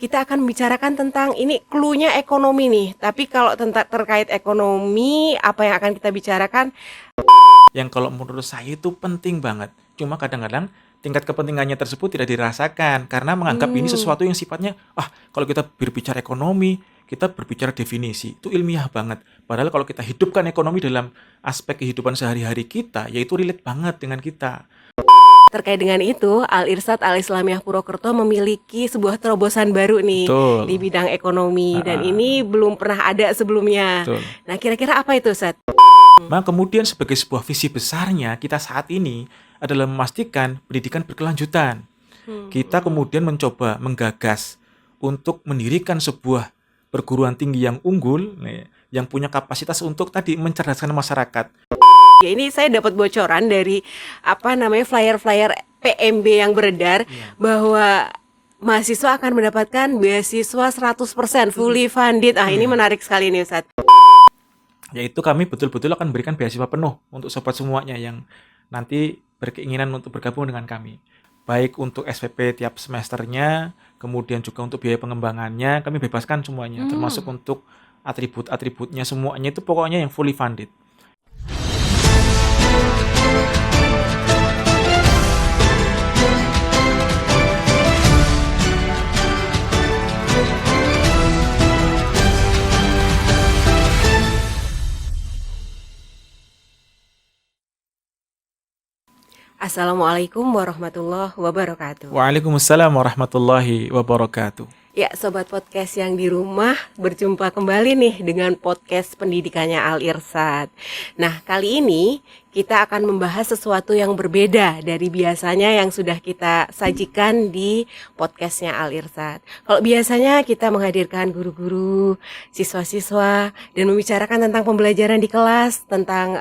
kita akan membicarakan tentang ini clue-nya ekonomi nih. Tapi kalau terkait ekonomi, apa yang akan kita bicarakan? Yang kalau menurut saya itu penting banget. Cuma kadang-kadang tingkat kepentingannya tersebut tidak dirasakan karena menganggap ini sesuatu yang sifatnya, kalau kita berbicara ekonomi, kita berbicara definisi, itu ilmiah banget. Padahal kalau kita hidupkan ekonomi dalam aspek kehidupan sehari-hari kita, yaitu relate banget dengan kita. Terkait dengan itu, Al-Irsyad Al-Islamiyah Purwokerto memiliki sebuah terobosan baru nih. Betul. Di bidang ekonomi, dan ini belum pernah ada sebelumnya. Betul. Nah, kira-kira apa itu, Ustaz? Nah, kemudian sebagai sebuah visi besarnya, kita saat ini adalah memastikan pendidikan berkelanjutan. Kita kemudian mencoba menggagas untuk mendirikan sebuah perguruan tinggi yang unggul, yang punya kapasitas untuk tadi mencerdaskan masyarakat. Ya, ini saya dapat bocoran dari flyer-flyer PMB yang beredar bahwa mahasiswa akan mendapatkan beasiswa 100% fully funded. Ini menarik sekali nih, Ustaz. Yaitu kami betul-betul akan memberikan beasiswa penuh untuk sobat semuanya yang nanti berkeinginan untuk bergabung dengan kami. Baik untuk SPP tiap semesternya, kemudian juga untuk biaya pengembangannya, kami bebaskan semuanya, termasuk untuk atribut-atributnya, semuanya itu pokoknya yang fully funded. Assalamualaikum warahmatullahi wabarakatuh. Waalaikumsalam warahmatullahi wabarakatuh. Ya, Sobat Podcast yang di rumah, berjumpa kembali nih dengan podcast pendidikannya Al-Irsyad. Nah, kali ini kita akan membahas sesuatu yang berbeda dari biasanya yang sudah kita sajikan di podcastnya Al-Irsyad. Kalau biasanya kita menghadirkan guru-guru, siswa-siswa, dan membicarakan tentang pembelajaran di kelas, tentang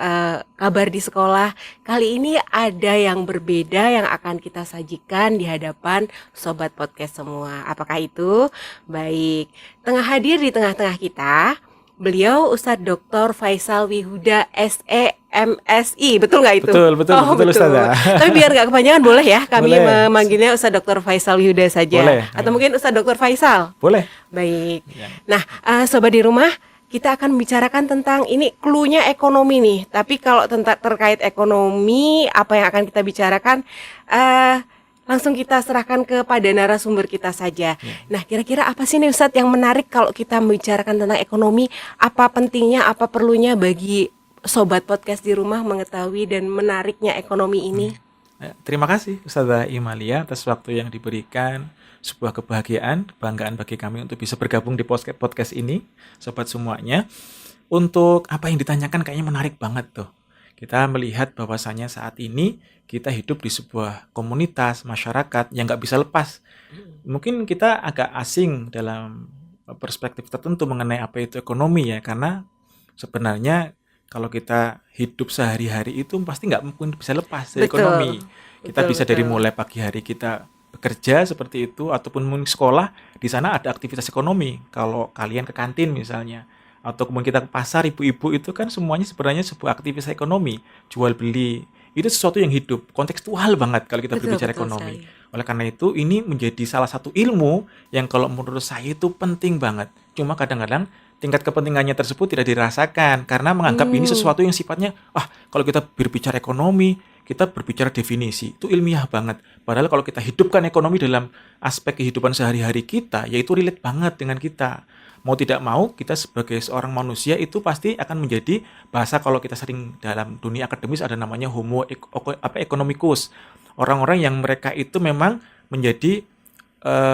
kabar di sekolah. Kali ini ada yang berbeda yang akan kita sajikan di hadapan Sobat Podcast semua. Apakah itu? Baik, hadir di tengah-tengah kita, beliau Ustadz Dr. Faisal Wihuda SE MSI, betul nggak itu? Betul Ustazah. Tapi biar nggak kepanjangan boleh ya, kami boleh. Memanggilnya Ustadz Dr. Faisal Wihuda saja. Boleh. Atau mungkin Ustadz Dr. Faisal. Boleh. Baik. Ya. Nah, sobat di rumah, kita akan membicarakan tentang ini clue-nya ekonomi nih. Tapi kalau terkait ekonomi, apa yang akan kita bicarakan? Langsung kita serahkan kepada narasumber kita saja. Nah, kira-kira apa sih nih Ustadz yang menarik kalau kita membicarakan tentang ekonomi? Apa pentingnya, apa perlunya bagi Sobat Podcast di rumah mengetahui dan menariknya ekonomi ini? Terima kasih Ustazah Imalia atas waktu yang diberikan. Sebuah kebahagiaan, kebanggaan bagi kami untuk bisa bergabung di podcast ini, Sobat semuanya. Untuk apa yang ditanyakan kayaknya menarik banget tuh. Kita melihat bahwasannya saat ini kita hidup di sebuah komunitas masyarakat yang nggak bisa lepas. Mungkin kita agak asing dalam perspektif tertentu mengenai apa itu ekonomi ya, karena sebenarnya kalau kita hidup sehari-hari itu pasti nggak mungkin bisa lepas dari ekonomi. Kita bisa dari mulai pagi hari kita bekerja seperti itu, ataupun mungkin sekolah, di sana ada aktivitas ekonomi. Kalau kalian ke kantin misalnya, atau kemudian kita ke pasar, ibu-ibu itu kan semuanya sebenarnya sebuah aktivitas ekonomi, jual beli, itu sesuatu yang hidup, kontekstual banget kalau kita berbicara ekonomi. Oleh karena itu ini menjadi salah satu ilmu yang kalau menurut saya itu penting banget. Cuma kadang-kadang tingkat kepentingannya tersebut tidak dirasakan karena menganggap ini sesuatu yang sifatnya, kalau kita berbicara ekonomi, kita berbicara definisi, itu ilmiah banget. Padahal kalau kita hidupkan ekonomi dalam aspek kehidupan sehari-hari kita, yaitu relate banget dengan kita. Mau tidak mau, kita sebagai seorang manusia itu pasti akan menjadi bahasa, kalau kita sering dalam dunia akademis ada namanya homo economicus. Orang-orang yang mereka itu memang menjadi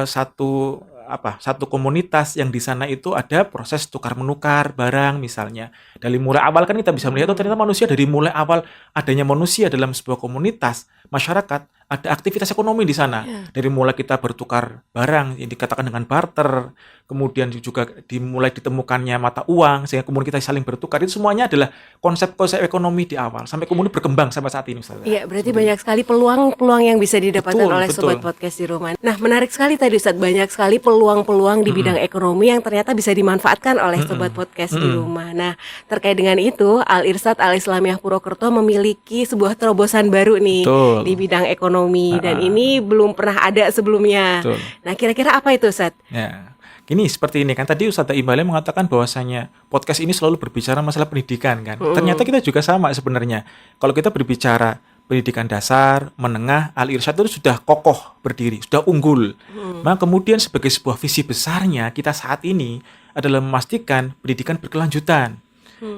satu komunitas yang di sana itu ada proses tukar-menukar barang misalnya. Dari mulai awal kan kita bisa melihat ternyata manusia dari mulai awal adanya manusia dalam sebuah komunitas, masyarakat, ada aktivitas ekonomi di sana. Dari mulai kita bertukar barang yang dikatakan dengan barter, kemudian juga dimulai ditemukannya mata uang sehingga kemudian kita saling bertukar, itu semuanya adalah konsep-konsep ekonomi di awal sampai kemudian berkembang sampai saat ini, Ustaz. Iya, berarti banyak sekali peluang-peluang yang bisa didapatkan oleh Sobat Podcast di rumah. Nah, menarik sekali tadi Ustaz, banyak sekali peluang-peluang di bidang ekonomi yang ternyata bisa dimanfaatkan oleh Sobat Podcast di rumah. Nah, terkait dengan itu, Al-Irsyad Al-Islamiyah Purwokerto memiliki sebuah terobosan baru nih. Betul. di bidang ekonomi dan ini belum pernah ada sebelumnya. Betul. Nah, kira-kira apa itu, Ustadz? Ya. Gini, seperti ini kan tadi Ustadz Imalia mengatakan bahwasanya podcast ini selalu berbicara masalah pendidikan kan. Ternyata kita juga sama sebenarnya. Kalau kita berbicara pendidikan dasar, menengah, Al-Irsyad itu sudah kokoh berdiri, sudah unggul. Maka kemudian sebagai sebuah visi besarnya kita saat ini adalah memastikan pendidikan berkelanjutan.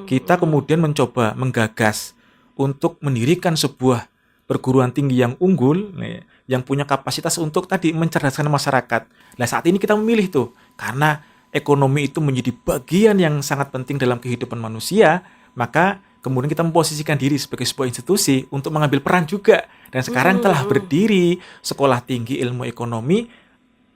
Kita kemudian mencoba menggagas untuk mendirikan sebuah perguruan tinggi yang unggul, yang punya kapasitas untuk tadi mencerdaskan masyarakat. Nah saat ini kita memilih tuh, karena ekonomi itu menjadi bagian yang sangat penting dalam kehidupan manusia, maka kemudian kita memposisikan diri sebagai sebuah institusi untuk mengambil peran juga. Dan sekarang telah berdiri Sekolah Tinggi Ilmu Ekonomi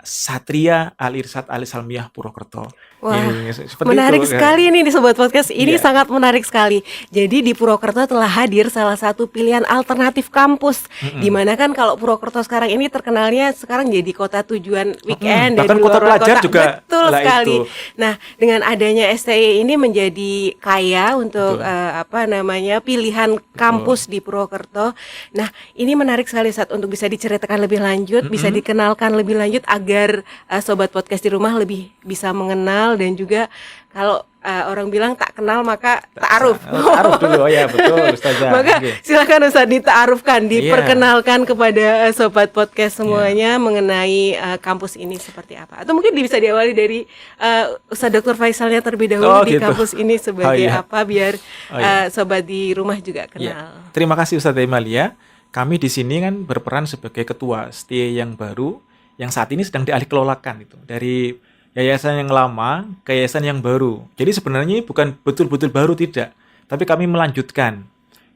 Satria Al-Irsyad Al-Islamiyah Purwokerto. Wah, Seperti menarik itu, sekali nih di Sobat Podcast. Ini Iya. sangat menarik sekali. Jadi di Purwokerto telah hadir salah satu pilihan alternatif kampus. Dimana kan kalau Purwokerto sekarang ini terkenalnya sekarang jadi kota tujuan weekend bahkan dari kota luar pelajar juga Betul lah sekali. itu. Nah, dengan adanya STI ini menjadi kaya untuk pilihan kampus di Purwokerto. Nah, ini menarik sekali saat untuk bisa diceritakan lebih lanjut, bisa dikenalkan lebih lanjut agar Sobat Podcast di rumah lebih bisa mengenal dan juga kalau orang bilang tak kenal maka ta'aruf. Ta'aruf dulu, ya betul Ustazah. Maka Oke. silakan Ustaz dita'arufkan, diperkenalkan kepada Sobat Podcast semuanya Iya. mengenai kampus ini seperti apa. Atau mungkin bisa diawali dari Ustaz Dr. Faisalnya terlebih dahulu di gitu. kampus ini sebagai iya. apa biar iya. Sobat di rumah juga Ya. kenal. Terima kasih Ustazah Imalia. Kami di sini kan berperan sebagai ketua STI yang baru yang saat ini sedang dialihkelolakan itu dari yayasan yang lama ke yayasan yang baru. Jadi sebenarnya bukan betul-betul baru tidak, tapi kami melanjutkan.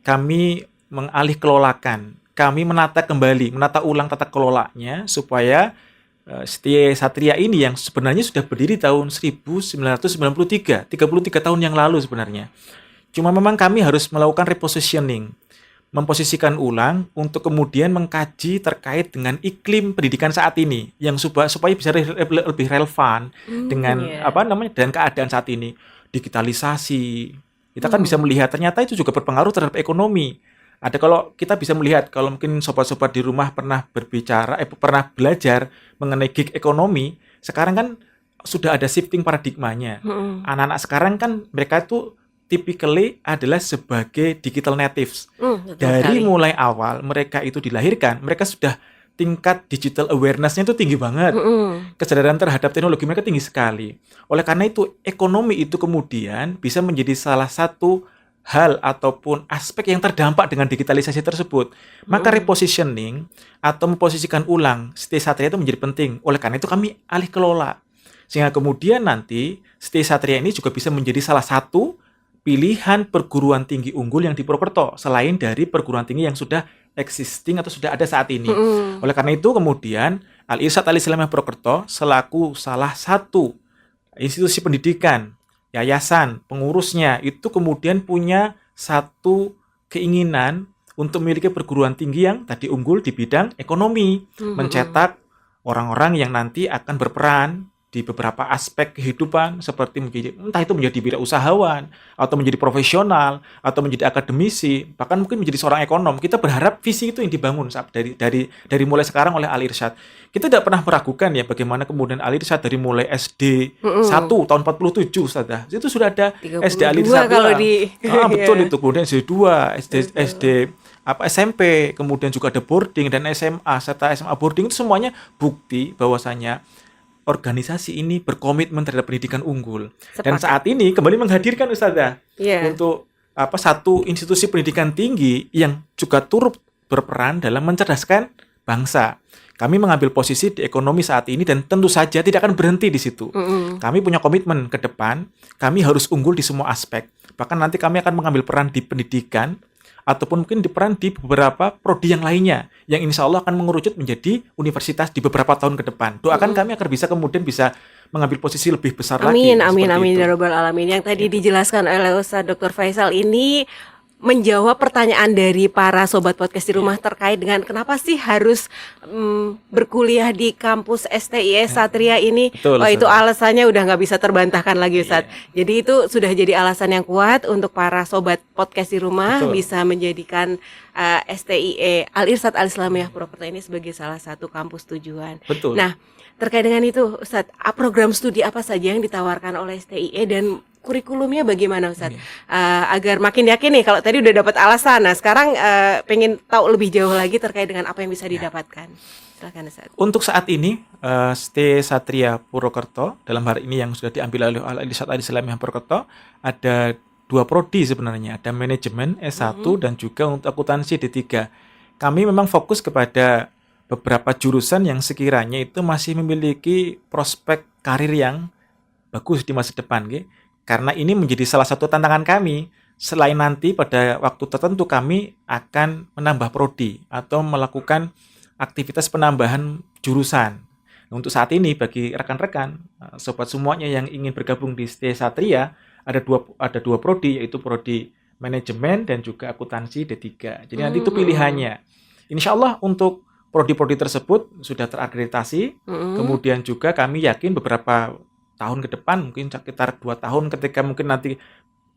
Kami mengalihkelolakan. Kami menata ulang tata kelolanya supaya STI Satria ini yang sebenarnya sudah berdiri tahun 1993, 33 tahun yang lalu sebenarnya. Cuma memang kami harus melakukan repositioning, memposisikan ulang untuk kemudian mengkaji terkait dengan iklim pendidikan saat ini yang supaya bisa lebih relevan dengan dengan keadaan saat ini. Digitalisasi. Kita kan bisa melihat ternyata itu juga berpengaruh terhadap ekonomi. Ada kalau kita bisa melihat kalau mungkin sobat-sobat di rumah pernah pernah belajar mengenai gig ekonomi, sekarang kan sudah ada shifting paradigmanya. Anak-anak sekarang kan mereka itu typically adalah sebagai digital natives. Dari mulai awal mereka itu dilahirkan, mereka sudah tingkat digital awareness-nya itu tinggi banget. Kesadaran terhadap teknologi mereka tinggi sekali. Oleh karena itu, ekonomi itu kemudian bisa menjadi salah satu hal ataupun aspek yang terdampak dengan digitalisasi tersebut. Maka repositioning atau memposisikan ulang STI Satria itu menjadi penting. Oleh karena itu kami alih kelola. Sehingga kemudian nanti STI Satria ini juga bisa menjadi salah satu pilihan perguruan tinggi unggul yang di Purwokerto selain dari perguruan tinggi yang sudah existing atau sudah ada saat ini. Oleh karena itu kemudian Al-Irsyad Al-Islamiyah Purwokerto selaku salah satu institusi pendidikan, yayasan, pengurusnya itu kemudian punya satu keinginan untuk memiliki perguruan tinggi yang tadi unggul di bidang ekonomi, mencetak orang-orang yang nanti akan berperan di beberapa aspek kehidupan seperti entah itu menjadi wirausahawan atau menjadi profesional atau menjadi akademisi bahkan mungkin menjadi seorang ekonom. Kita berharap visi itu yang dibangun dari mulai sekarang oleh Al-Irsyad. Kita tidak pernah meragukan ya bagaimana kemudian Al-Irsyad dari mulai SD 1 tahun 47 Ustazah. Itu sudah ada SD Al-Irsyad kalau di betul itu kemudian SD 2, SD SMP, kemudian juga ada boarding dan SMA serta SMA boarding itu semuanya bukti bahwasanya organisasi ini berkomitmen terhadap pendidikan unggul. Dan saat ini kembali menghadirkan Ustazah untuk satu institusi pendidikan tinggi yang juga turut berperan dalam mencerdaskan bangsa. Kami mengambil posisi di ekonomi saat ini dan tentu saja tidak akan berhenti di situ. Kami punya komitmen ke depan, kami harus unggul di semua aspek. Bahkan nanti kami akan mengambil peran di pendidikan ataupun mungkin diperan di beberapa prodi yang lainnya yang insya Allah akan mengerucut menjadi universitas di beberapa tahun ke depan. Doakan kami agar bisa kemudian bisa mengambil posisi lebih besar lagi. Amin ya rabbal alamin. Yang tadi dijelaskan oleh Ustaz Dr. Faisal ini menjawab pertanyaan dari para sobat podcast di rumah terkait dengan kenapa sih harus berkuliah di kampus STIE Satria ini. Betul, Wah, itu Ustazah. alasannya udah nggak bisa terbantahkan lagi, Ustadz. Jadi itu sudah jadi alasan yang kuat untuk para sobat podcast di rumah Betul. bisa menjadikan STIE Al-Irsyad Al-Islamiyah Purwokerto ini sebagai salah satu kampus tujuan. Betul. Nah, terkait dengan itu, Ustadz, program studi apa saja yang ditawarkan oleh STIE dan kurikulumnya bagaimana, Ustadz? Agar makin yakin nih, kalau tadi udah dapat alasan, nah sekarang pengen tahu lebih jauh lagi terkait dengan apa yang bisa didapatkan. Silakan, Ustadz. Untuk saat ini, STIE Satria Purwokerto, dalam hari ini yang sudah diambil oleh Al-Irsyad Al-Islamiyah Purwokerto, ada 2 prodi sebenarnya, ada manajemen S1 dan juga untuk akuntansi D3. Kami memang fokus kepada beberapa jurusan yang sekiranya itu masih memiliki prospek karir yang bagus di masa depan, gitu. Karena ini menjadi salah satu tantangan kami. Selain nanti pada waktu tertentu kami akan menambah prodi atau melakukan aktivitas penambahan jurusan. Untuk saat ini bagi rekan-rekan, sobat semuanya yang ingin bergabung di STIE Satria, ada dua prodi, yaitu prodi manajemen dan juga akuntansi D3. Jadi nanti itu pilihannya. Insya Allah untuk prodi-prodi tersebut sudah terakreditasi. Kemudian juga kami yakin beberapa tahun ke depan, mungkin sekitar 2 tahun ketika mungkin nanti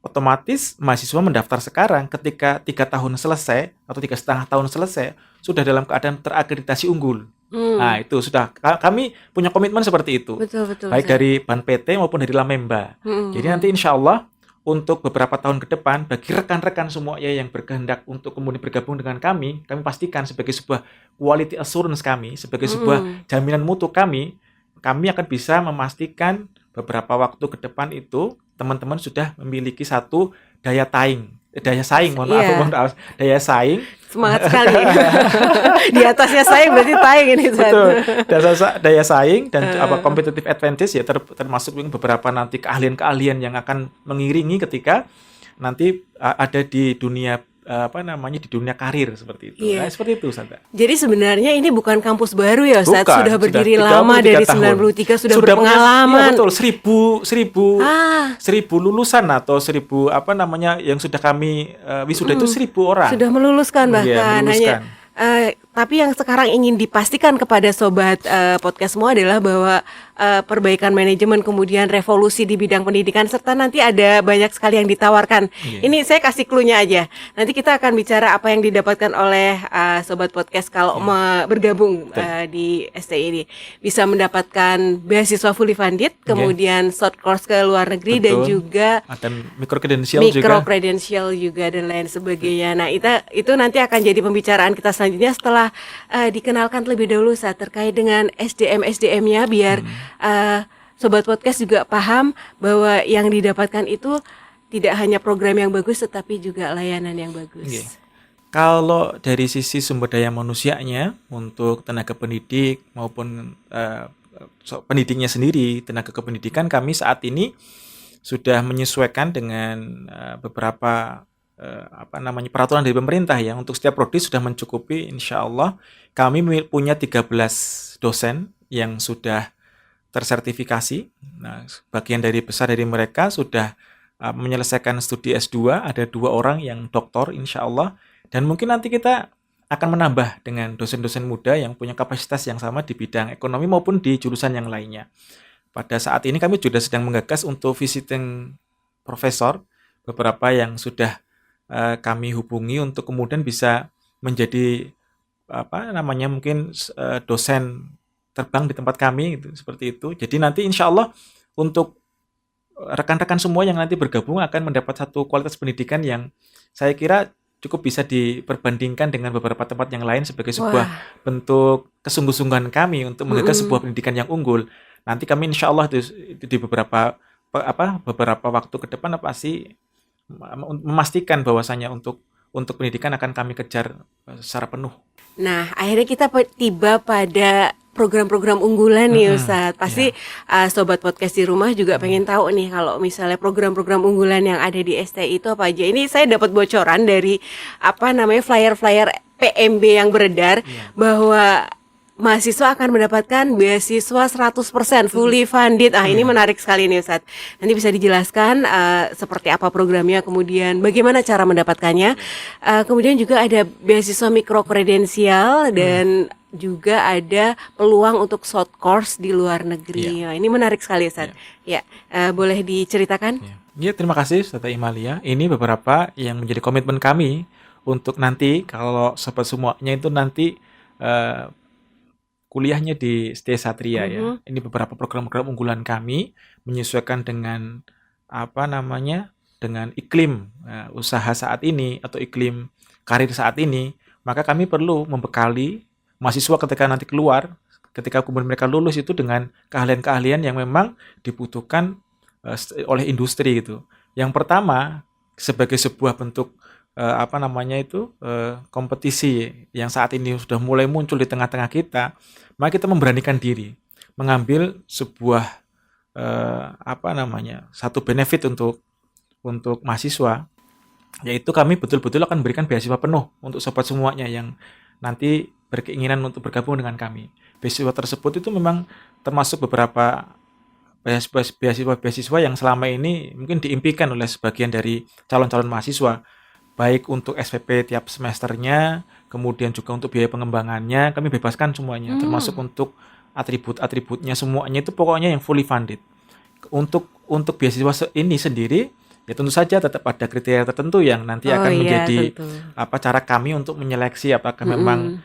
otomatis mahasiswa mendaftar sekarang, ketika 3 tahun selesai atau 3,5 tahun selesai, sudah dalam keadaan terakreditasi unggul. Nah, itu sudah kami punya komitmen seperti itu. Betul, Baik dari Ban PT maupun dari Lamemba. Jadi nanti insya Allah untuk beberapa tahun ke depan, bagi rekan-rekan semuanya yang berkehendak untuk kemudian bergabung dengan kami pastikan sebagai sebuah quality assurance kami, sebagai sebuah jaminan mutu kami akan bisa memastikan beberapa waktu ke depan itu teman-teman sudah memiliki satu daya saing, mohon maaf, daya saing. Semangat sekali. Di atasnya saing berarti taing ini. Betul. Daya saing dan competitive advantage ya termasuk beberapa nanti keahlian-keahlian yang akan mengiringi ketika nanti ada di dunia di dunia karir seperti itu. Nah, seperti itu, Ustaz. Jadi sebenarnya ini bukan kampus baru ya, Ustaz. Bukan, sudah berdiri lama dari tahun. 93 sudah berpengalaman. Iya, betul, 1000 lulusan atau 1000 yang sudah kami wisuda itu 1000 orang. Sudah meluluskan bahkan. Iya, meluluskan. Tapi yang sekarang ingin dipastikan kepada sobat podcast semua adalah bahwa perbaikan manajemen, kemudian revolusi di bidang pendidikan, serta nanti ada banyak sekali yang ditawarkan. Ini saya kasih clue-nya aja. Nanti kita akan bicara apa yang didapatkan oleh sobat podcast kalau bergabung di STI ini. Bisa mendapatkan beasiswa fully funded, kemudian short course ke luar negeri, dan juga ada micro credential juga dan lain sebagainya. Nah, itu nanti akan jadi pembicaraan kita selanjutnya setelah dikenalkan terlebih dahulu saat terkait dengan SDM-nya biar sobat podcast juga paham bahwa yang didapatkan itu tidak hanya program yang bagus tetapi juga layanan yang bagus. Kalau dari sisi sumber daya manusianya untuk tenaga pendidik maupun pendidiknya sendiri, tenaga kependidikan kami saat ini sudah menyesuaikan dengan beberapa peraturan dari pemerintah ya. Untuk setiap prodi sudah mencukupi, insya Allah. Kami punya 13 dosen yang sudah tersertifikasi. Nah, bagian besar dari mereka sudah menyelesaikan studi S2, ada 2 orang yang doktor insya Allah. Dan mungkin nanti kita akan menambah dengan dosen-dosen muda yang punya kapasitas yang sama di bidang ekonomi maupun di jurusan yang lainnya. Pada saat ini kami juga sedang menggagas untuk visiting profesor, beberapa yang sudah kami hubungi untuk kemudian bisa menjadi mungkin dosen terbang di tempat kami gitu, seperti itu. Jadi nanti insya Allah untuk rekan-rekan semua yang nanti bergabung akan mendapat satu kualitas pendidikan yang saya kira cukup bisa diperbandingkan dengan beberapa tempat yang lain sebagai sebuah bentuk kesungguh-sungguhan kami untuk menggagas sebuah pendidikan yang unggul. Nanti kami insya Allah di beberapa waktu ke depan pasti memastikan bahwasanya untuk pendidikan akan kami kejar secara penuh. Nah, akhirnya kita tiba pada program-program unggulan nih, Ustadz. Pasti sobat podcast di rumah juga pengen tahu nih kalau misalnya program-program unggulan yang ada di STI itu apa aja. Ini saya dapat bocoran dari flyer-flyer PMB yang beredar bahwa mahasiswa akan mendapatkan beasiswa 100% fully funded. Ini menarik sekali nih Ustadz. Nanti bisa dijelaskan seperti apa programnya, kemudian bagaimana cara mendapatkannya. Kemudian juga ada beasiswa mikro kredensial dan juga ada peluang untuk short course di luar negeri. Ini menarik sekali Ustadz. Boleh diceritakan? Ya, terima kasih Ustazah Imalia. Ini beberapa yang menjadi komitmen kami untuk nanti kalau sobat semuanya itu nanti kuliahnya di ST Satria ya. Ini beberapa program-program unggulan kami menyesuaikan dengan dengan iklim usaha saat ini atau iklim karir saat ini. Maka kami perlu membekali mahasiswa ketika nanti keluar, ketika kemudian mereka lulus itu dengan keahlian-keahlian yang memang dibutuhkan oleh industri gitu. Yang pertama, sebagai sebuah bentuk kompetisi yang saat ini sudah mulai muncul di tengah-tengah kita, maka kita memberanikan diri mengambil sebuah satu benefit untuk mahasiswa, yaitu kami betul-betul akan berikan beasiswa penuh untuk sobat semuanya yang nanti berkeinginan untuk bergabung dengan kami. Beasiswa tersebut itu memang termasuk beberapa beasiswa yang selama ini mungkin diimpikan oleh sebagian dari calon-calon mahasiswa, baik untuk SPP tiap semesternya, kemudian juga untuk biaya pengembangannya, kami bebaskan semuanya, termasuk untuk atribut-atributnya, semuanya itu pokoknya yang fully funded. Untuk beasiswa ini sendiri, ya tentu saja tetap ada kriteria tertentu yang nanti akan menjadi cara kami untuk menyeleksi apakah memang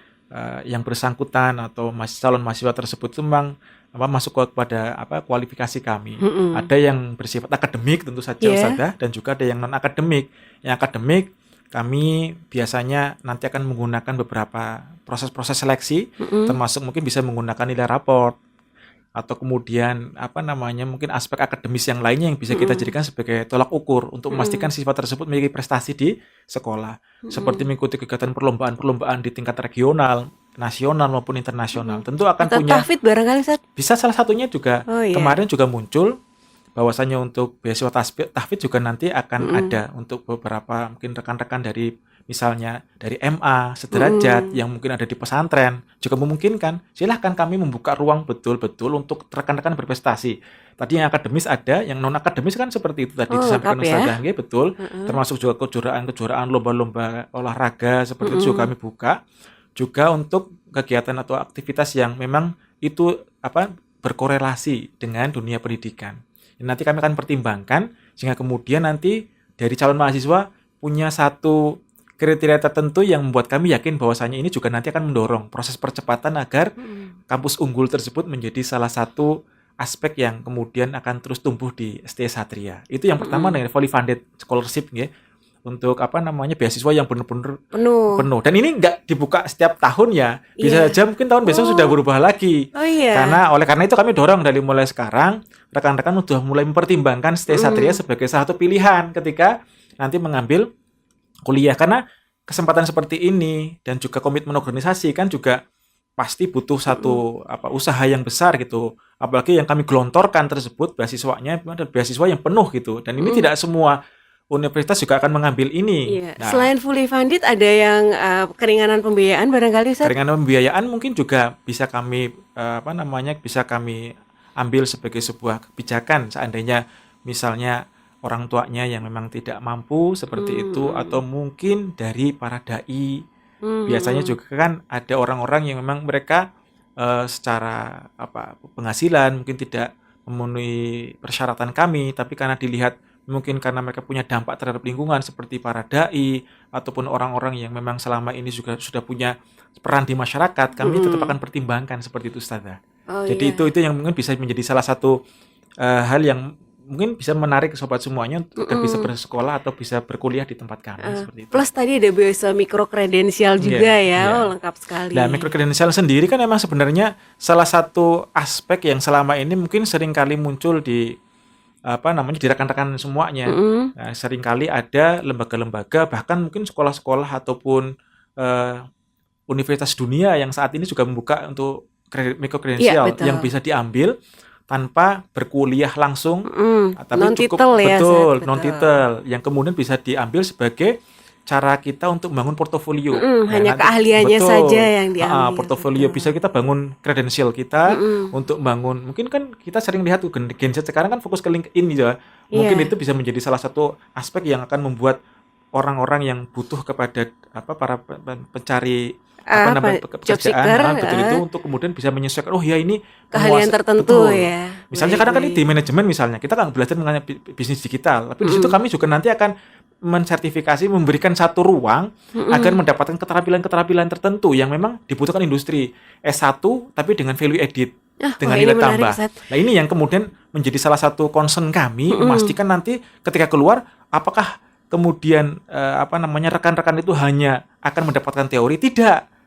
yang bersangkutan atau calon mahasiswa tersebut itu memang masuk kepada kualifikasi kami. Ada yang bersifat akademik tentu saja Ustazah, dan juga ada yang non akademik. Yang akademik kami biasanya nanti akan menggunakan beberapa proses-proses seleksi, termasuk mungkin bisa menggunakan nilai raport atau kemudian mungkin aspek akademis yang lainnya yang bisa kita jadikan sebagai tolak ukur untuk memastikan siswa tersebut memiliki prestasi di sekolah, seperti mengikuti kegiatan perlombaan di tingkat regional, nasional maupun internasional. Tentu akan atau punya tahfidz barangkali Ustaz. Bisa salah satunya juga kemarin juga muncul bahwasanya untuk beasiswa tahfidz juga nanti akan ada untuk beberapa mungkin rekan-rekan dari misalnya dari MA sederajat yang mungkin ada di pesantren juga memungkinkan. Silahkan kami membuka ruang betul-betul untuk rekan-rekan berprestasi. Tadi yang akademis ada, yang non akademis kan seperti itu tadi disampaikan Ustazah, betul. Termasuk juga kejuaraan lomba-lomba olahraga seperti itu juga kami buka. Juga untuk kegiatan atau aktivitas yang memang itu berkorelasi dengan dunia pendidikan. Nanti kami akan pertimbangkan sehingga kemudian nanti dari calon mahasiswa punya satu kriteria tertentu yang membuat kami yakin bahwasanya ini juga nanti akan mendorong proses percepatan agar kampus unggul tersebut menjadi salah satu aspek yang kemudian akan terus tumbuh di ST Satria. Itu yang pertama dengan fully funded scholarship untuk beasiswa yang benar-benar penuh. Dan ini nggak dibuka setiap tahun ya. Bisa saja mungkin tahun besok sudah berubah lagi. Karena itu kami dorong dari mulai sekarang rekan-rekan sudah mulai mempertimbangkan ST Satria sebagai salah satu pilihan ketika nanti mengambil kuliah, karena kesempatan seperti ini dan juga komitmen organisasi kan juga pasti butuh satu usaha yang besar gitu. Apalagi yang kami gelontorkan tersebut beasiswanya adalah beasiswa yang penuh gitu. Dan ini tidak semua universitas juga akan mengambil ini. Nah, selain fully funded ada yang keringanan pembiayaan barangkali Ustaz? Keringanan pembiayaan mungkin juga bisa kami bisa kami ambil sebagai sebuah kebijakan seandainya misalnya orang tuanya yang memang tidak mampu seperti itu, atau mungkin dari para dai. Biasanya juga kan ada orang-orang yang memang mereka secara penghasilan mungkin tidak memenuhi persyaratan kami, tapi karena dilihat mungkin karena mereka punya dampak terhadap lingkungan seperti para dai ataupun orang-orang yang memang selama ini juga sudah punya peran di masyarakat, kami tetap akan pertimbangkan seperti itu Ustazah. Jadi itu yang mungkin bisa menjadi salah satu hal yang mungkin bisa menarik sobat semuanya untuk bisa bersekolah atau bisa berkuliah di tempat kami seperti itu. Plus tadi ada beasiswa mikro kredensial juga lengkap sekali. Nah, mikro kredensial sendiri kan memang sebenarnya salah satu aspek yang selama ini mungkin sering kali muncul di di rekan-rekan semuanya. Nah, sering kali ada lembaga-lembaga bahkan mungkin sekolah-sekolah ataupun universitas dunia yang saat ini juga membuka untuk mikro kredensial yang bisa diambil tanpa berkuliah langsung, tapi non-titel cukup ya, betul non-titel yang kemudian bisa diambil sebagai cara kita untuk membangun portofolio. Hanya nanti keahliannya betul, saja yang diambil. portofolio Betul. bisa kita bangun kredensial kita untuk bangun. Mungkin kan kita sering lihat tuh Gen Z sekarang kan fokus ke LinkedIn ya. Mungkin Iya. itu bisa menjadi salah satu aspek yang akan membuat orang-orang yang butuh kepada para pencari Apa, job pekerjaan, seeker, betul itu, untuk kemudian bisa menyesuaikan, oh ya ini keahlian tertentu betul. ya. Misalnya kadang kan di Baik-baik. manajemen misalnya kita kan belajar mengenai bisnis digital, tapi di situ kami juga nanti akan mensertifikasi, memberikan satu ruang agar mendapatkan keterampilan-keterampilan tertentu yang memang dibutuhkan industri S1 tapi dengan value added, Wah, dengan ini nilai menarik, tambah. Ustaz. Nah, ini yang kemudian menjadi salah satu concern kami, memastikan nanti ketika keluar apakah kemudian rekan-rekan itu hanya akan mendapatkan teori, tidak.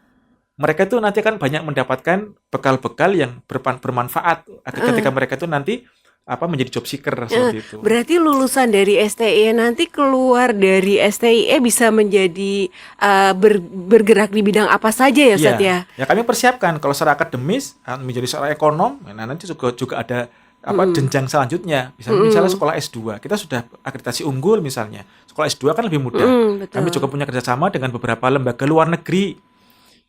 Mereka itu nanti akan banyak mendapatkan bekal-bekal yang bermanfaat ketika mereka itu nanti menjadi job seeker seperti itu. Berarti lulusan dari STIE nanti keluar dari STIE bisa menjadi bergerak di bidang apa saja ya, Ustaz ya? Ya kami persiapkan kalau secara akademis menjadi seorang ekonom, nah nanti juga ada jenjang selanjutnya. Misalnya sekolah S2, kita sudah akreditasi unggul misalnya. Sekolah S2 kan lebih mudah. Betul. Kami juga punya kerjasama dengan beberapa lembaga luar negeri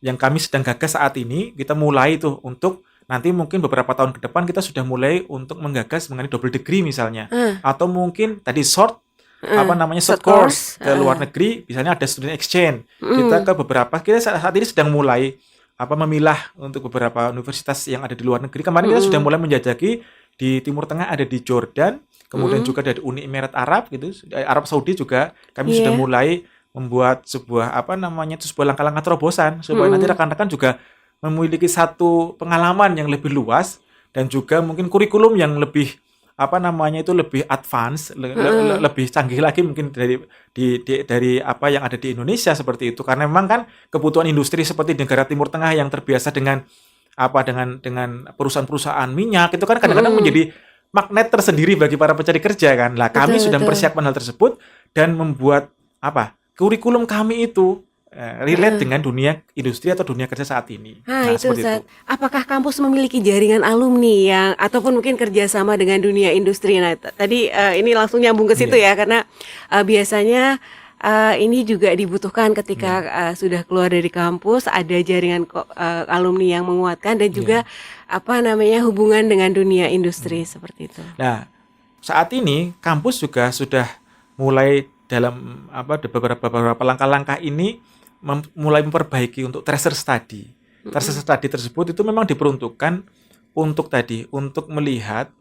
yang kami sedang gagas saat ini. Kita mulai tuh untuk nanti mungkin beberapa tahun ke depan kita sudah mulai untuk menggagas mengenai double degree misalnya, atau mungkin tadi short Short course course. ke luar negeri, misalnya ada student exchange. Kita saat ini sedang mulai memilah untuk beberapa universitas yang ada di luar negeri. Kemarin kita sudah mulai menjajaki di Timur Tengah, ada di Jordan, kemudian juga dari Uni Emirat Arab gitu, Arab Saudi juga kami sudah mulai membuat sebuah sebuah langkah-langkah terobosan supaya nanti rekan-rekan juga memiliki satu pengalaman yang lebih luas dan juga mungkin kurikulum yang lebih lebih advance, lebih canggih lagi mungkin dari apa yang ada di Indonesia seperti itu, karena memang kan kebutuhan industri seperti di negara Timur Tengah yang terbiasa dengan dengan perusahaan-perusahaan minyak itu kan kadang-kadang menjadi magnet tersendiri bagi para pencari kerja kan. Lah kami sudah mempersiapkan hal tersebut dan membuat kurikulum kami itu relate dengan dunia industri atau dunia kerja saat ini. Nah, itu seperti Ustaz. itu. Apakah kampus memiliki jaringan alumni yang ataupun mungkin kerjasama dengan dunia industri? Nah, tadi ini langsung nyambung ke situ ya, karena biasanya ini juga dibutuhkan ketika sudah keluar dari kampus, ada jaringan alumni yang menguatkan dan juga hubungan dengan dunia industri seperti itu. Nah, saat ini kampus juga sudah mulai dalam beberapa langkah-langkah ini mulai memperbaiki untuk tracer study. Tracer study tersebut itu memang diperuntukkan untuk melihat,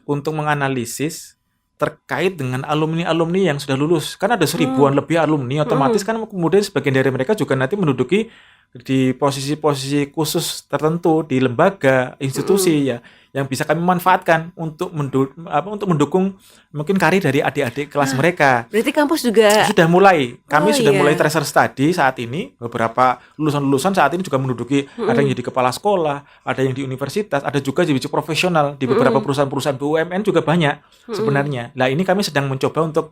untuk menganalisis terkait dengan alumni-alumni yang sudah lulus. Kan ada 1000-an lebih alumni, otomatis kan kemudian sebagian dari mereka juga nanti menduduki di posisi-posisi khusus tertentu di lembaga, institusi ya, yang bisa kami manfaatkan untuk mendukung mungkin karir dari adik-adik kelas mereka. Berarti kampus juga Sudah mulai, kami sudah iya. mulai tracer study saat ini. Beberapa lulusan-lulusan saat ini juga menduduki, ada yang jadi kepala sekolah, ada yang di universitas, ada juga jadi profesional di beberapa perusahaan-perusahaan BUMN juga banyak sebenarnya. Nah ini kami sedang mencoba untuk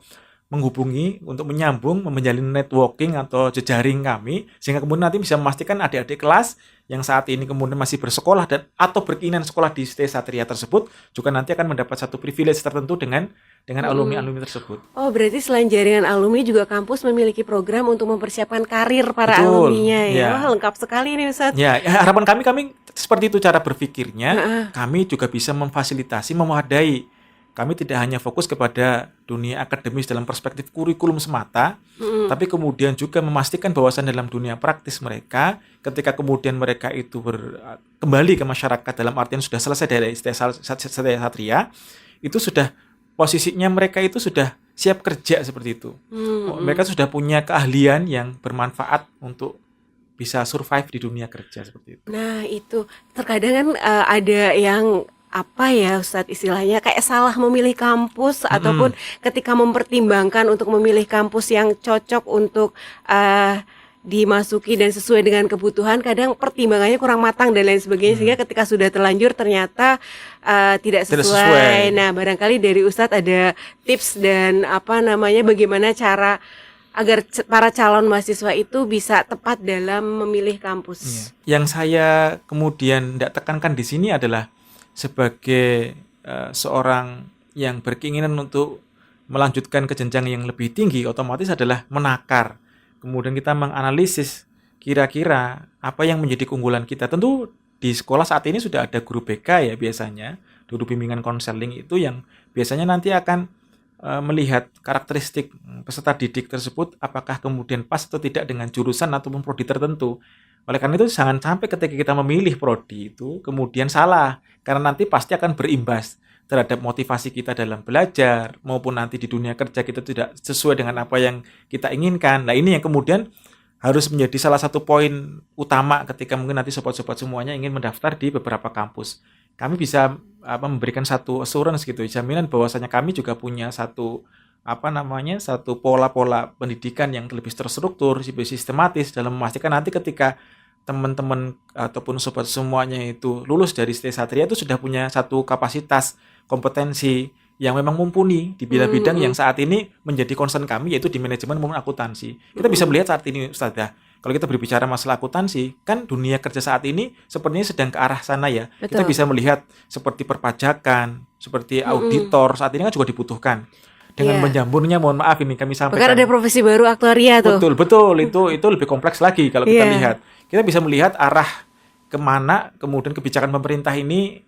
menghubungi, untuk menyambung, menjalin networking atau jejaring kami, sehingga kemudian nanti bisa memastikan adik-adik kelas yang saat ini kemudian masih bersekolah dan atau berkeinginan sekolah di ST Satria tersebut juga nanti akan mendapat satu privilege tertentu dengan alumni-alumni tersebut. Oh, berarti selain jaringan alumni juga kampus memiliki program untuk mempersiapkan karir para Betul, alumninya ya. ya. Wah, lengkap sekali nih Ustaz. Ya, harapan kami seperti itu cara berpikirnya. Kami juga bisa memfasilitasi, memadai. Kami tidak hanya fokus kepada dunia akademis dalam perspektif kurikulum semata, tapi kemudian juga memastikan bahwasan dalam dunia praktis mereka, ketika kemudian mereka itu kembali ke masyarakat dalam artian sudah selesai dari Satria, itu sudah posisinya mereka itu sudah siap kerja seperti itu. Mereka sudah punya keahlian yang bermanfaat untuk bisa survive di dunia kerja seperti itu. Nah, itu terkadang kan ada yang Ustadz istilahnya kayak salah memilih kampus ataupun ketika mempertimbangkan untuk memilih kampus yang cocok untuk dimasuki dan sesuai dengan kebutuhan, kadang pertimbangannya kurang matang dan lain sebagainya, sehingga ketika sudah terlanjur ternyata tidak sesuai. Nah, barangkali dari Ustadz ada tips dan bagaimana cara agar para calon mahasiswa itu bisa tepat dalam memilih kampus. Yang saya kemudian tidak tekankan di sini adalah sebagai seorang yang berkeinginan untuk melanjutkan ke jenjang yang lebih tinggi, otomatis adalah menakar kemudian kita menganalisis kira-kira apa yang menjadi keunggulan kita. Tentu di sekolah saat ini sudah ada guru BK ya biasanya, guru bimbingan konseling itu yang biasanya nanti akan melihat karakteristik peserta didik tersebut apakah kemudian pas atau tidak dengan jurusan ataupun prodi tertentu. Oleh karena itu jangan sampai ketika kita memilih prodi itu kemudian salah, karena nanti pasti akan berimbas terhadap motivasi kita dalam belajar maupun nanti di dunia kerja kita tidak sesuai dengan apa yang kita inginkan. Nah, ini yang kemudian harus menjadi salah satu poin utama ketika mungkin nanti sobat-sobat semuanya ingin mendaftar di beberapa kampus. Kami bisa memberikan satu assurance gitu, jaminan bahwasanya kami juga punya satu satu pola-pola pendidikan yang lebih terstruktur, lebih sistematis dalam memastikan nanti ketika teman-teman ataupun sobat semuanya itu lulus dari ST Satria itu sudah punya satu kapasitas kompetensi yang memang mumpuni di bidang-bidang yang saat ini menjadi concern kami, yaitu di manajemen maupun akuntansi. Kita bisa melihat saat ini Ustazah, kalau kita berbicara masalah akuntansi, kan dunia kerja saat ini sepertinya sedang ke arah sana ya. Betul. Kita bisa melihat seperti perpajakan, seperti auditor saat ini kan juga dibutuhkan. Dengan menjamurnya, mohon maaf ini kami sampaikan. Bahkan ada profesi baru aktuaria tuh. Betul, itu lebih kompleks lagi kalau kita lihat. Kita bisa melihat arah kemana kemudian kebijakan pemerintah ini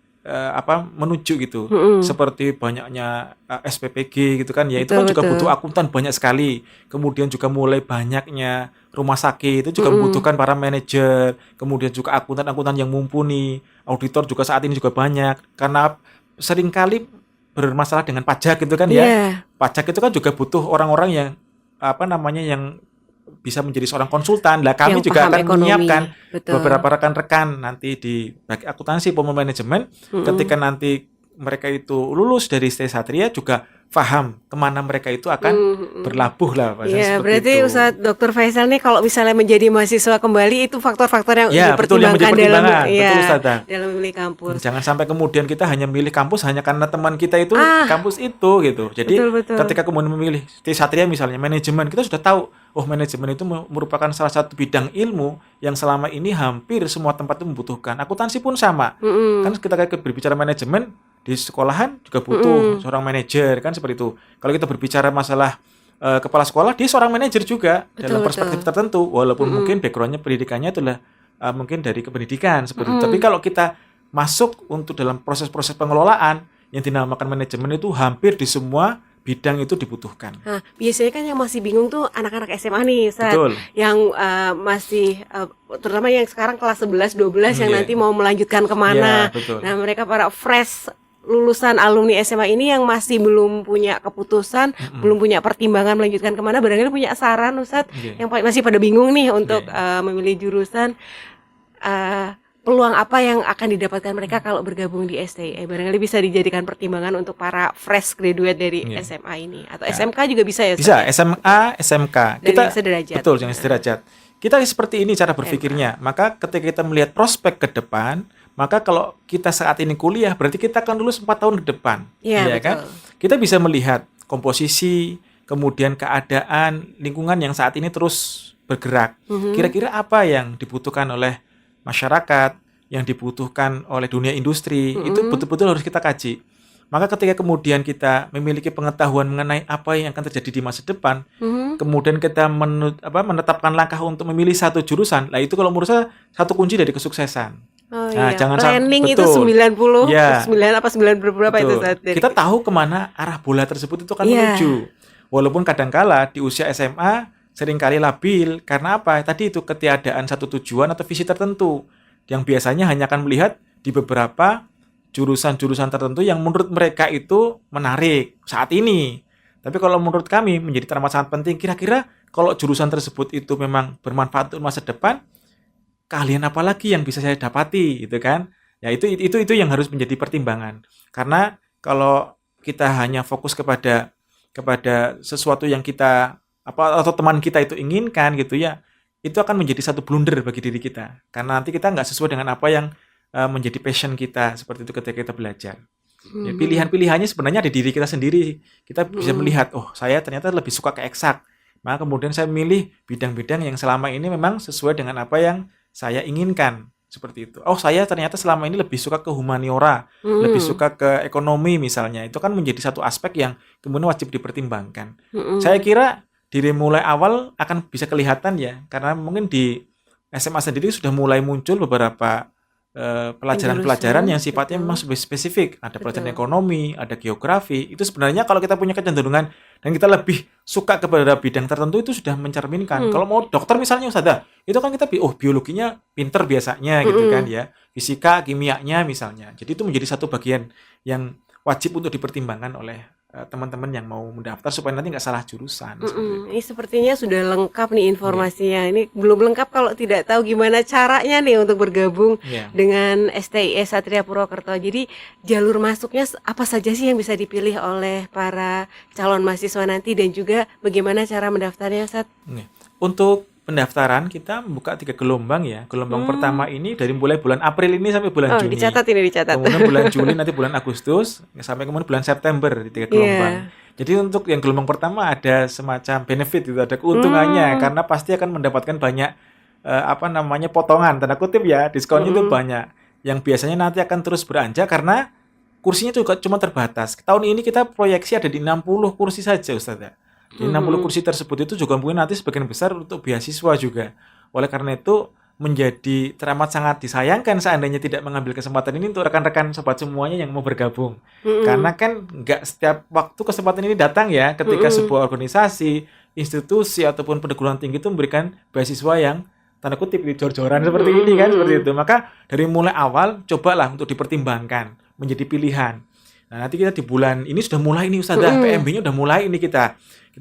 menuju gitu. Seperti banyaknya SPPG gitu kan ya, itu kan juga butuh akuntan banyak sekali. Kemudian juga mulai banyaknya rumah sakit itu juga membutuhkan para manajer, kemudian juga akuntan-akuntan yang mumpuni. Auditor juga saat ini juga banyak karena seringkali bermasalah dengan pajak gitu kan ya. Pajak itu kan juga butuh orang-orang yang yang bisa menjadi seorang konsultan. Lah kami juga akan menyiapkan beberapa rekan-rekan nanti di baik akuntansi maupun manajemen ketika nanti mereka itu lulus dari ST Satria juga paham kemana mereka itu akan berlabuh lah. Ya, berarti Ustadz Dr. Faisal nih kalau misalnya menjadi mahasiswa kembali itu faktor-faktor yang dipertimbangkan dalam memilih kampus. Jangan sampai kemudian kita hanya milih kampus hanya karena teman kita itu kampus itu gitu. Jadi ketika kemudian memilih ST Satria misalnya manajemen, kita sudah tahu manajemen itu merupakan salah satu bidang ilmu yang selama ini hampir semua tempat itu membutuhkan. Akuntansi pun sama. Kan kita berbicara manajemen di sekolahan juga butuh seorang manajer kan seperti itu. Kalau kita berbicara masalah kepala sekolah, dia seorang manajer juga dalam perspektif tertentu, walaupun mungkin backgroundnya pendidikannya adalah mungkin dari kependidikan seperti itu. Tapi kalau kita masuk untuk dalam proses-proses pengelolaan yang dinamakan manajemen itu hampir di semua bidang itu dibutuhkan. Nah, biasanya kan yang masih bingung tuh anak-anak SMA nih, yang masih terutama yang sekarang kelas 11, 12 yang nanti mau melanjutkan kemana. Nah, mereka para fresh lulusan alumni SMA ini yang masih belum punya keputusan, belum punya pertimbangan melanjutkan kemana, barangkali punya saran Ustadz yang masih pada bingung nih untuk memilih jurusan. Peluang apa yang akan didapatkan mereka kalau bergabung di STIE? Barangkali bisa dijadikan pertimbangan untuk para fresh graduate dari SMA ini atau SMK juga bisa ya? Bisa, SMA, SMK. Kita sederajat. Betul, yang sederajat. Kita seperti ini cara berpikirnya. Maka ketika kita melihat prospek ke depan, maka kalau kita saat ini kuliah, berarti kita akan lulus 4 tahun ke depan. Iya, kan? Kita bisa melihat komposisi, kemudian keadaan, lingkungan yang saat ini terus bergerak. Kira-kira apa yang dibutuhkan oleh masyarakat, yang dibutuhkan oleh dunia industri, itu betul-betul harus kita kaji. Maka ketika kemudian kita memiliki pengetahuan mengenai apa yang akan terjadi di masa depan, kemudian kita menetapkan langkah untuk memilih satu jurusan, lah itu kalau menurut saya satu kunci dari kesuksesan. Jangan planning itu 90, 9 apa 9 berapa itu saat dari. Kita tahu kemana arah bola tersebut itu akan menuju. Walaupun kadangkala di usia SMA seringkali labil karena apa? Tadi itu ketiadaan satu tujuan atau visi tertentu yang biasanya hanya akan melihat di beberapa jurusan-jurusan tertentu yang menurut mereka itu menarik saat ini. Tapi kalau menurut kami menjadi teramat sangat penting, kira-kira kalau jurusan tersebut itu memang bermanfaat untuk masa depan, keahlian apa lagi yang bisa saya dapati, gitu kan? Ya itu yang harus menjadi pertimbangan. Karena kalau kita hanya fokus kepada sesuatu yang kita atau teman kita itu inginkan gitu ya, itu akan menjadi satu blunder bagi diri kita karena nanti kita nggak sesuai dengan apa yang menjadi passion kita seperti itu ketika kita belajar. Ya, pilihan-pilihannya sebenarnya ada di diri kita sendiri. Kita bisa melihat, saya ternyata lebih suka ke eksak, maka kemudian saya memilih bidang-bidang yang selama ini memang sesuai dengan apa yang saya inginkan seperti itu. Saya ternyata selama ini lebih suka ke humaniora, lebih suka ke ekonomi misalnya. Itu kan menjadi satu aspek yang kemudian wajib dipertimbangkan. Saya kira dari mulai awal akan bisa kelihatan ya, karena mungkin di SMA sendiri sudah mulai muncul beberapa pelajaran-pelajaran yang sifatnya betul. memang spesifik. Ada pelajaran Betul. ekonomi, ada geografi. Itu sebenarnya kalau kita punya kecenderungan dan kita lebih suka kepada bidang tertentu itu sudah mencerminkan. Kalau mau dokter misalnya Ustazah, itu kan kita biologinya pinter biasanya gitu kan ya. Fisika, kimianya misalnya. Jadi itu menjadi satu bagian yang wajib untuk dipertimbangkan oleh teman-teman yang mau mendaftar supaya nanti nggak salah jurusan. Ini sepertinya sudah lengkap nih informasinya. Ini belum lengkap kalau tidak tahu gimana caranya nih untuk bergabung dengan STIE Satria Purwokerto. Jadi jalur masuknya apa saja sih yang bisa dipilih oleh para calon mahasiswa nanti dan juga bagaimana cara mendaftarnya, Ustaz? Untuk pendaftaran kita membuka 3 gelombang ya. Gelombang pertama ini dari mulai bulan April ini sampai bulan Juni. Dicatat. Kemudian bulan Juli, nanti bulan Agustus, sampai kemudian bulan September di 3 gelombang. Jadi untuk yang gelombang pertama ada semacam benefit itu, ada keuntungannya karena pasti akan mendapatkan banyak potongan tanda kutip ya, diskonnya itu banyak. Yang biasanya nanti akan terus beranjak karena kursinya juga cuma terbatas. Tahun ini kita proyeksi ada di 60 kursi saja Ustazah. Di 60 kursi tersebut itu juga mungkin nanti sebagian besar untuk beasiswa juga. Oleh karena itu menjadi teramat sangat disayangkan seandainya tidak mengambil kesempatan ini untuk rekan-rekan sobat semuanya yang mau bergabung. Karena kan nggak setiap waktu kesempatan ini datang ya, ketika sebuah organisasi, institusi ataupun perguruan tinggi itu memberikan beasiswa yang tanda kutip jor-joran seperti ini kan, seperti itu. Maka dari mulai awal cobalah untuk dipertimbangkan menjadi pilihan. Nah, nanti kita di bulan ini sudah mulai ini Ustazah, PMB-nya udah mulai ini kita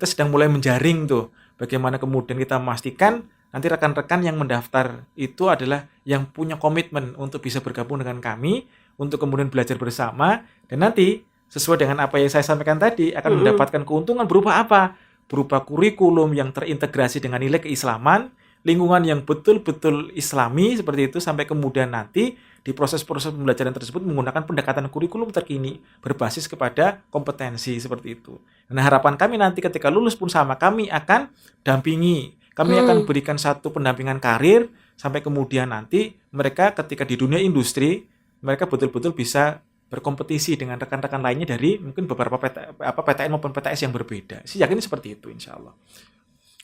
sedang mulai menjaring tuh bagaimana kemudian kita memastikan nanti rekan-rekan yang mendaftar itu adalah yang punya komitmen untuk bisa bergabung dengan kami untuk kemudian belajar bersama dan nanti sesuai dengan apa yang saya sampaikan tadi akan mendapatkan keuntungan berupa apa? Berupa kurikulum yang terintegrasi dengan nilai keislaman, lingkungan yang betul-betul islami seperti itu sampai kemudian nanti di proses-proses pembelajaran tersebut menggunakan pendekatan kurikulum terkini berbasis kepada kompetensi seperti itu. Nah, harapan kami nanti ketika lulus pun sama, kami akan dampingi, kami akan berikan satu pendampingan karir sampai kemudian nanti mereka ketika di dunia industri mereka betul-betul bisa berkompetisi dengan rekan-rekan lainnya dari mungkin beberapa PTN maupun PTS yang berbeda. Saya yakin seperti itu insya Allah.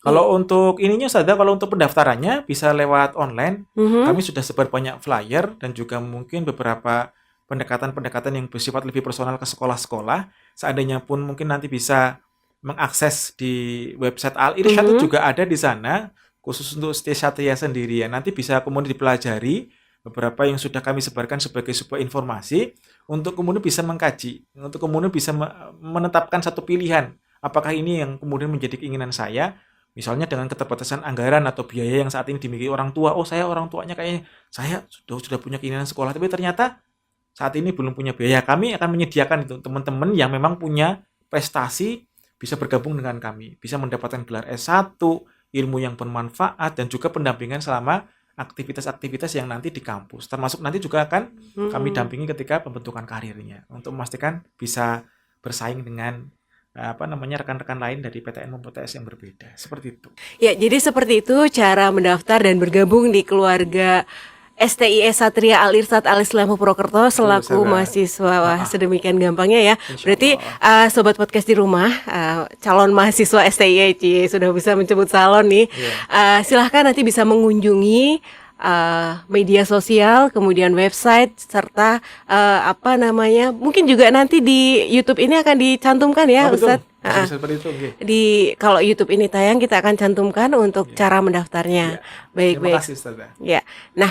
Kalau untuk ininya Ustazah, kalau untuk pendaftarannya bisa lewat online. Kami sudah sebar banyak flyer dan juga mungkin beberapa pendekatan-pendekatan yang bersifat lebih personal ke sekolah-sekolah. Seandainya pun mungkin nanti bisa mengakses di website Al Irsyad itu juga ada di sana khusus untuk STIE Satria sendiri ya. Nanti bisa kemudian dipelajari beberapa yang sudah kami sebarkan sebagai sebuah informasi untuk kemudian bisa mengkaji, untuk kemudian bisa menetapkan satu pilihan. Apakah ini yang kemudian menjadi keinginan saya? Misalnya dengan keterbatasan anggaran atau biaya yang saat ini dimiliki orang tua. Oh, saya orang tuanya kayaknya saya sudah punya keinginan sekolah, tapi ternyata saat ini belum punya biaya. Kami akan menyediakan itu teman-teman yang memang punya prestasi bisa bergabung dengan kami, bisa mendapatkan gelar S1, ilmu yang bermanfaat dan juga pendampingan selama aktivitas-aktivitas yang nanti di kampus. Termasuk nanti juga akan kami dampingi ketika pembentukan karirnya untuk memastikan bisa bersaing dengan rekan-rekan lain dari PTN maupun PTS yang berbeda. Seperti itu. Ya, jadi seperti itu cara mendaftar dan bergabung di keluarga STIE Satria Al Irsyad Al Islam Purwokerto selaku mahasiswa. Wah, sedemikian gampangnya ya. Berarti sobat podcast di rumah, calon mahasiswa STIE sudah bisa menyebut salon nih. Silahkan nanti bisa mengunjungi media sosial, kemudian website serta mungkin juga nanti di YouTube ini akan dicantumkan ya, Ustaz. Kalau YouTube ini tayang kita akan cantumkan untuk cara mendaftarnya. Baik. Terima kasih, Ustazah. Ya. Nah,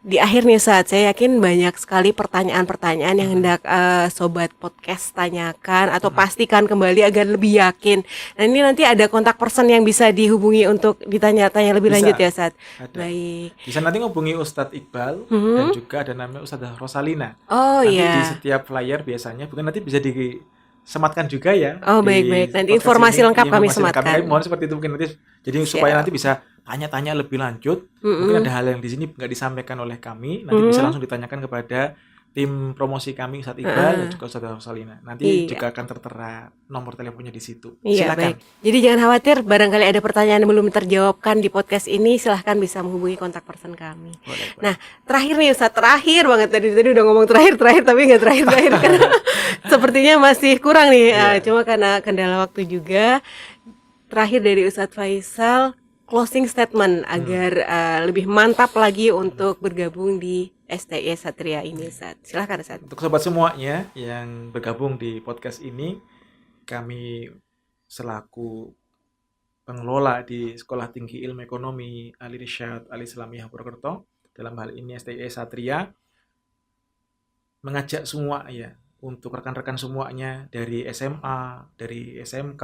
di akhir nih Ustaz, saya yakin banyak sekali pertanyaan-pertanyaan yang hendak sobat podcast tanyakan atau pastikan kembali agar lebih yakin. Nah, ini nanti ada kontak person yang bisa dihubungi untuk ditanya-tanya lebih lanjut ya, Ustaz. Baik. Bisa nanti ngubungi Ustadz Iqbal dan juga ada namanya Ustazah Rosalina. Nanti di setiap flyer biasanya, bukan nanti bisa sematkan juga ya. Baik. Nanti informasi lengkap kami sematkan. Kami mohon seperti itu mungkin nanti. Jadi supaya nanti bisa tanya-tanya lebih lanjut. Mungkin ada hal yang di sini nggak disampaikan oleh kami. Nanti bisa langsung ditanyakan kepada tim promosi kami Ustadz Iqbal dan juga Ustazah Rosalina. Nanti juga akan tertera nomor teleponnya di situ. Silakan. Baik. Jadi jangan khawatir, barangkali ada pertanyaan yang belum terjawabkan di podcast ini, silahkan bisa menghubungi kontak person kami. Boleh. Nah, terakhir nih Ustaz, terakhir banget tadi udah ngomong terakhir tapi nggak terakhir karena sepertinya masih kurang nih. Cuma karena kendala waktu juga. terakhir dari Ustadz Faisal, closing statement agar lebih mantap lagi untuk bergabung di STI Satria ini, Ustadz. Silakan, Ustadz. Untuk sobat semuanya yang bergabung di podcast ini, kami selaku pengelola di Sekolah Tinggi Ilmu Ekonomi Al Irsyad Al Islamiyah Purwokerto, dalam hal ini STI Satria, mengajak semua ya untuk rekan-rekan semuanya dari SMA, dari SMK,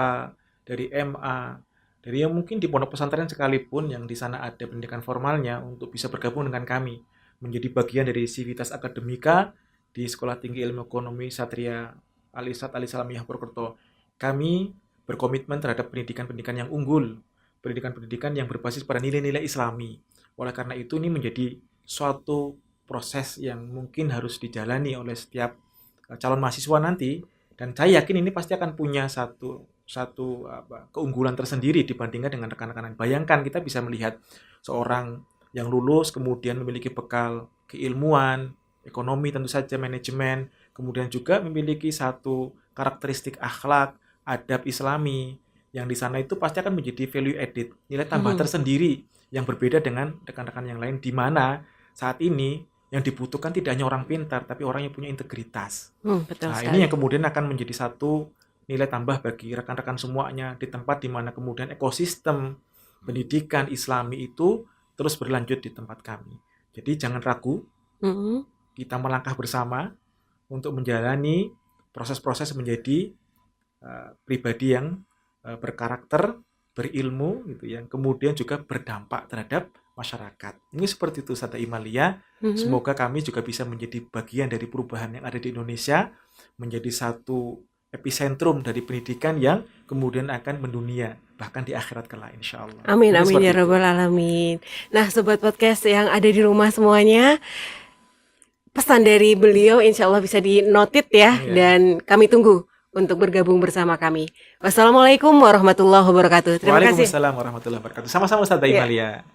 dari MA, dari yang mungkin di pondok pesantren sekalipun yang di sana ada pendidikan formalnya untuk bisa bergabung dengan kami menjadi bagian dari Civitas Akademika di Sekolah Tinggi Ilmu Ekonomi Satria Al Irsyad Al Islamiyah Purwokerto. Kami berkomitmen terhadap pendidikan-pendidikan yang unggul, pendidikan-pendidikan yang berbasis pada nilai-nilai Islami. Oleh karena itu ini menjadi suatu proses yang mungkin harus dijalani oleh setiap calon mahasiswa nanti, dan saya yakin ini pasti akan punya satu keunggulan tersendiri dibandingkan dengan rekan-rekan. Bayangkan kita bisa melihat seorang yang lulus kemudian memiliki bekal keilmuan, ekonomi tentu saja, manajemen, kemudian juga memiliki satu karakteristik akhlak, adab Islami yang di sana itu pasti akan menjadi value added, nilai tambah tersendiri yang berbeda dengan rekan-rekan yang lain, di mana saat ini yang dibutuhkan tidak hanya orang pintar, tapi orang yang punya integritas. Betul Nah, sekali. ini yang kemudian akan menjadi satu nilai tambah bagi rekan-rekan semuanya di tempat di mana kemudian ekosistem pendidikan Islami itu terus berlanjut di tempat kami. Jadi jangan ragu, kita melangkah bersama untuk menjalani proses-proses menjadi pribadi yang berkarakter, berilmu, gitu ya, kemudian juga berdampak terhadap masyarakat. Ini seperti itu Ustazah Imalia. Semoga kami juga bisa menjadi bagian dari perubahan yang ada di Indonesia, menjadi satu epicentrum dari pendidikan yang kemudian akan mendunia, bahkan di akhirat kelak insya Allah. Amin, amin ya rabbal alamin. Nah, sobat podcast yang ada di rumah semuanya, pesan dari beliau insya Allah bisa dinotit ya, dan kami tunggu untuk bergabung bersama kami. Wassalamualaikum warahmatullahi wabarakatuh. Terima kasih. Waalaikumsalam warahmatullahi wabarakatuh. Sama-sama Ustazah Imalia.